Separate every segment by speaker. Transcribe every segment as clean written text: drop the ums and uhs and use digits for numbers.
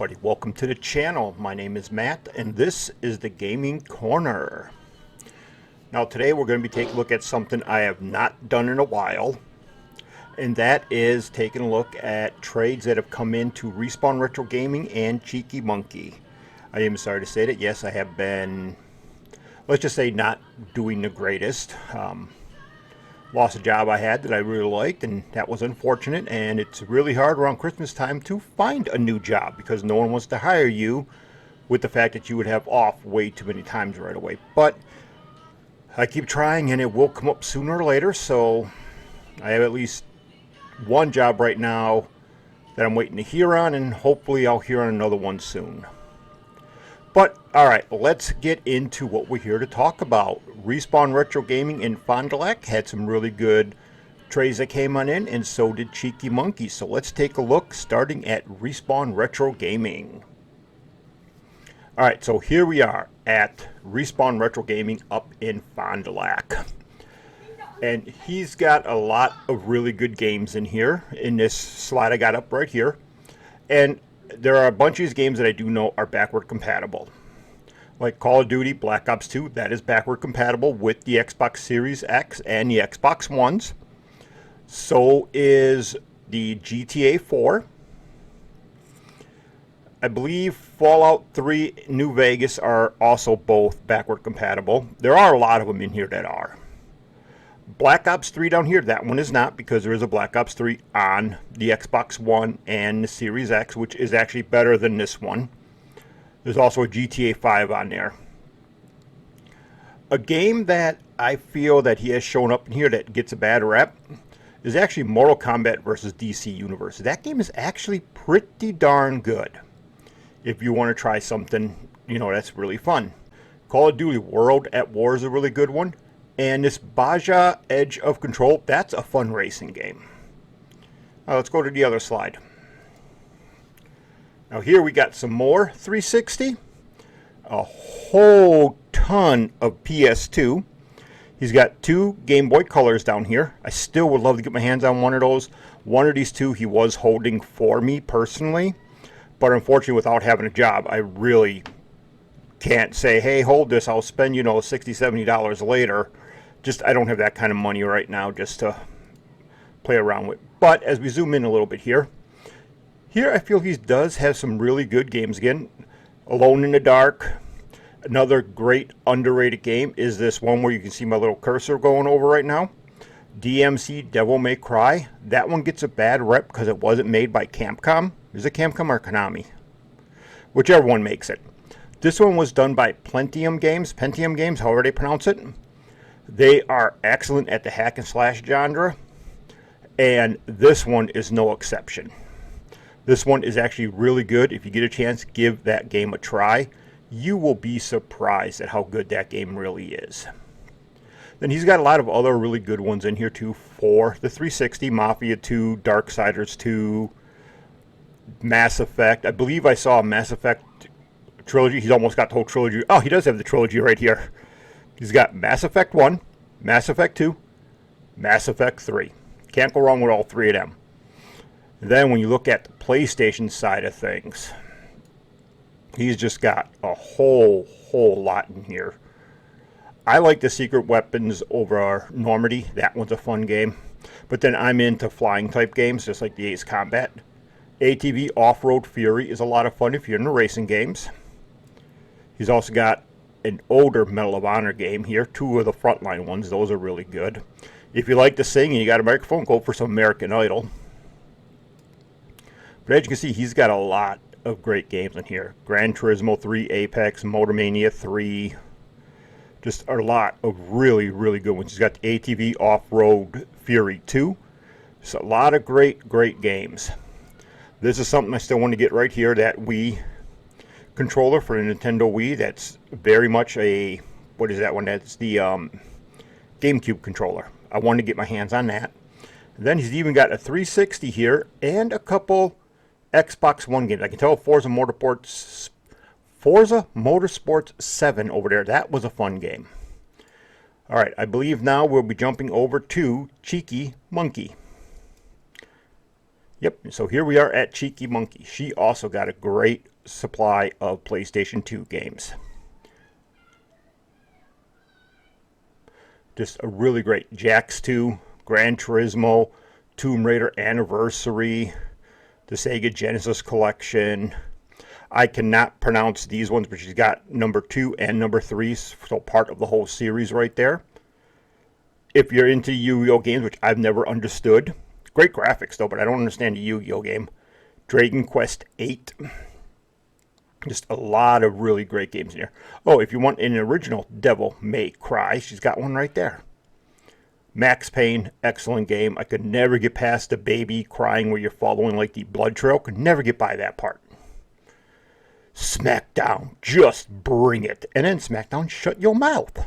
Speaker 1: everybody, welcome to the channel. My name is Matt and this is the Gaming Corner. Now today we're going to be taking a look at something I have not done in a while, and that is taking a look at trades that have come into Respawn Retro Gaming and Cheeky Monkey. I am sorry to say that yes, I have been, let's just say, not doing the greatest. Lost a job I had that I really liked, and that was unfortunate, and it's really hard around Christmas time to find a new job because no one wants to hire you with the fact that you would have off way too many times right away. But I keep trying and it will come up sooner or later, so I have at least one job right now that I'm waiting to hear on, and hopefully I'll hear on another one soon. But alright, let's get into what we're here to talk about. Respawn Retro Gaming in Fond du Lac had some really good trades that came on in, and so did Cheeky Monkey. So let's take a look, starting at Respawn Retro Gaming. Alright, so here we are at Respawn Retro Gaming up in Fond du Lac. And he's got a lot of really good games in here, in this slide I got up right here. And there are a bunch of these games that I do know are backward compatible. Like Call of Duty Black Ops 2, that is backward compatible with the Xbox Series X and the Xbox Ones. So is the GTA 4. I believe Fallout 3 New Vegas are also both backward compatible. There are a lot of them in here that are. Black Ops 3 down here, that one is not, because there is a Black Ops 3 on the Xbox One and the Series X, which is actually better than this one. There's also a GTA 5 on there. A game that I feel that he has shown up in here that gets a bad rep is actually Mortal Kombat vs. DC Universe. That game is actually pretty darn good if you want to try something, that's really fun. Call of Duty World at War is a really good one. And this Baja Edge of Control, that's a fun racing game. Now let's go to the other slide. Now here we got some more 360. A whole ton of PS2. He's got two Game Boy Colors down here. I still would love to get my hands on one of those. One of these two he was holding for me personally. But unfortunately, without having a job, I really can't say, hey, hold this, I'll spend, $60, $70 later. Just, I don't have that kind of money right now just to play around with. But as we zoom in a little bit here, I feel he does have some really good games again. Alone in the Dark. Another great underrated game is this one where you can see my little cursor going over right now. DMC Devil May Cry. That one gets a bad rep because it wasn't made by Capcom. Is it Capcom or Konami? Whichever one makes it. This one was done by Pentium Games, however they pronounce it. They are excellent at the hack and slash genre, and this one is no exception. This one is actually really good. If you get a chance, give that game a try. You will be surprised at how good that game really is. Then he's got a lot of other really good ones in here too for the 360, Mafia 2, Darksiders 2, Mass Effect. I believe I saw a Mass Effect trilogy. He's almost got the whole trilogy. Oh, he does have the trilogy right here. He's got Mass Effect 1, Mass Effect 2, Mass Effect 3. Can't go wrong with all three of them. And then when you look at the PlayStation side of things, he's just got a whole lot in here. I like the Secret Weapons over Normandy. That one's a fun game. But then I'm into flying type games, just like the Ace Combat. ATV Off-Road Fury is a lot of fun if you're into racing games. He's also got an older Medal of Honor game here. Two of the frontline ones. Those are really good. If you like to sing and you got a microphone, go for some American Idol. But as you can see, he's got a lot of great games in here. Gran Turismo 3, Apex, Motormania 3. Just a lot of really good ones. He's got the ATV Off-Road Fury 2. Just a lot of great games. This is something I still want to get right here, that Wii controller for the Nintendo Wii. That's very much a, what is that one? That's the GameCube controller. I wanted to get my hands on that. And then he's even got a 360 here and a couple Xbox One games. I can tell Forza Motorsports 7 over there. That was a fun game. Alright, I believe now we'll be jumping over to Cheeky Monkey. Yep, so here we are at Cheeky Monkey. She also got a great supply of PlayStation 2 games. Just a really great Jax 2, Gran Turismo, Tomb Raider Anniversary, the Sega Genesis Collection. I cannot pronounce these ones, but she's got number 2 and number 3, so part of the whole series right there. If you're into Yu-Gi-Oh games, which I've never understood, great graphics though, but I don't understand a Yu-Gi-Oh game. Dragon Quest 8. Just a lot of really great games in here. Oh, if you want an original Devil May Cry, she's got one right there. Max Payne, excellent game. I could never get past the baby crying where you're following like the blood trail. Could never get by that part. SmackDown, just bring it. And then SmackDown, shut your mouth.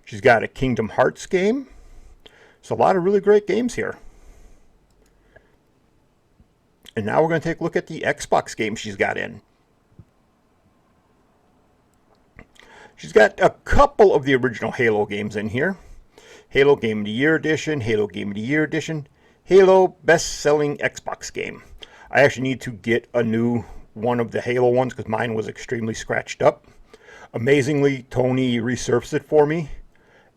Speaker 1: She's got a Kingdom Hearts game. So a lot of really great games here. And now we're going to take a look at the Xbox games she's got in. She's got a couple of the original Halo games in here. Halo Game of the Year Edition, Halo Game of the Year Edition, Halo Best-Selling Xbox Game. I actually need to get a new one of the Halo ones because mine was extremely scratched up. Amazingly, Tony resurfaced it for me,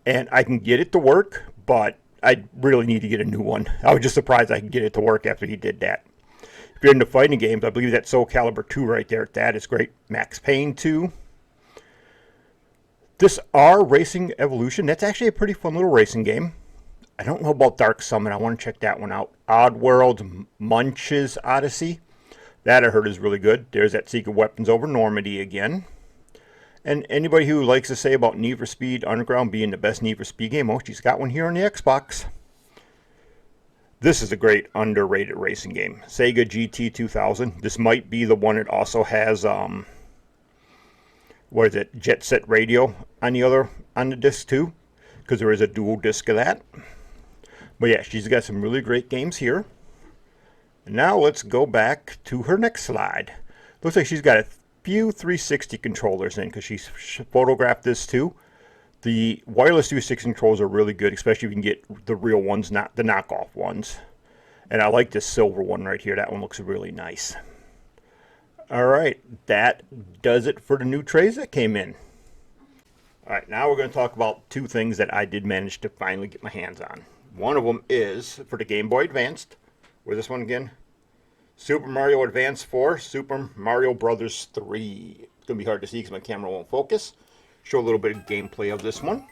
Speaker 1: and I can get it to work, but I really need to get a new one. I was just surprised I could get it to work after he did that. If you're into fighting games, I believe that's Soul Calibur 2 right there. That is great. Max Payne 2. This R Racing Evolution, that's actually a pretty fun little racing game. I don't know about Dark Summon. I want to check that one out. Oddworld Munch's Odyssey. That I heard is really good. There's that Secret Weapons over Normandy again. And anybody who likes to say about Need for Speed Underground being the best Need for Speed game, oh, she's got one here on the Xbox. This is a great underrated racing game. Sega GT 2000. This might be the one that also has... what is it, Jet Set Radio on the disc too, because there is a dual disc of that. But yeah, she's got some really great games here. And now let's go back to her next slide. Looks like she's got a few 360 controllers in because she's photographed this too. The wireless 360 controllers are really good, especially if you can get the real ones, not the knockoff ones. And I like this silver one right here. That one looks really nice. Alright, that does it for the new trays that came in. Alright, now we're going to talk about two things that I did manage to finally get my hands on. One of them is for the Game Boy Advanced. Where's this one again? Super Mario Advance 4, Super Mario Brothers 3. It's going to be hard to see because my camera won't focus. Show a little bit of gameplay of this one.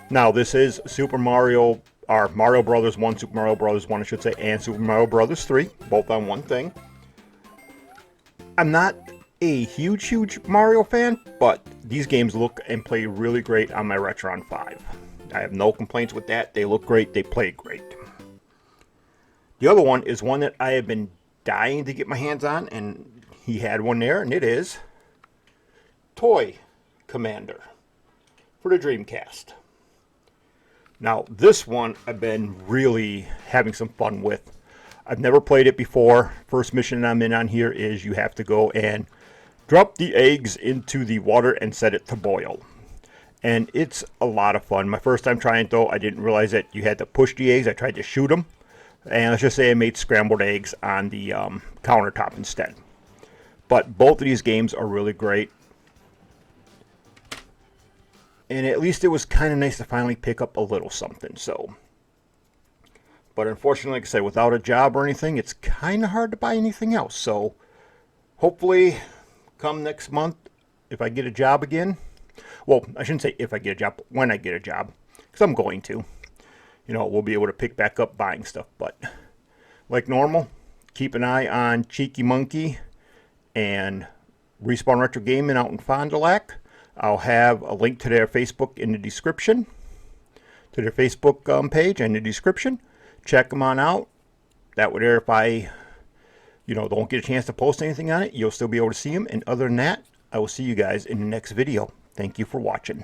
Speaker 1: Now, this is Super Mario, or Mario Brothers 1, Super Mario Brothers 1, I should say, and Super Mario Brothers 3, both on one thing. I'm not a huge Mario fan, but these games look and play really great on my Retron 5. I have no complaints with that. They look great. They play great. The other one is one that I have been dying to get my hands on, and he had one there, and it is Toy Commander for the Dreamcast. Now, this one I've been really having some fun with. I've never played it before. First mission I'm in on here is you have to go and drop the eggs into the water and set it to boil. And it's a lot of fun. My first time trying it though, I didn't realize that you had to push the eggs. I tried to shoot them. And let's just say I made scrambled eggs on the countertop instead. But both of these games are really great. And at least it was kind of nice to finally pick up a little something. But unfortunately, like I said, without a job or anything, it's kind of hard to buy anything else. So hopefully come next month, if I get a job again. Well, I shouldn't say if I get a job, when I get a job. Because I'm going to. You know, we'll be able to pick back up buying stuff. But like normal, keep an eye on Cheeky Monkey and Respawn Retro Gaming out in Fond du Lac. I'll have a link to their Facebook in the description. To their Facebook page in the description. Check them on out. That way there, if I, don't get a chance to post anything on it, you'll still be able to see them. And other than that, I will see you guys in the next video. Thank you for watching.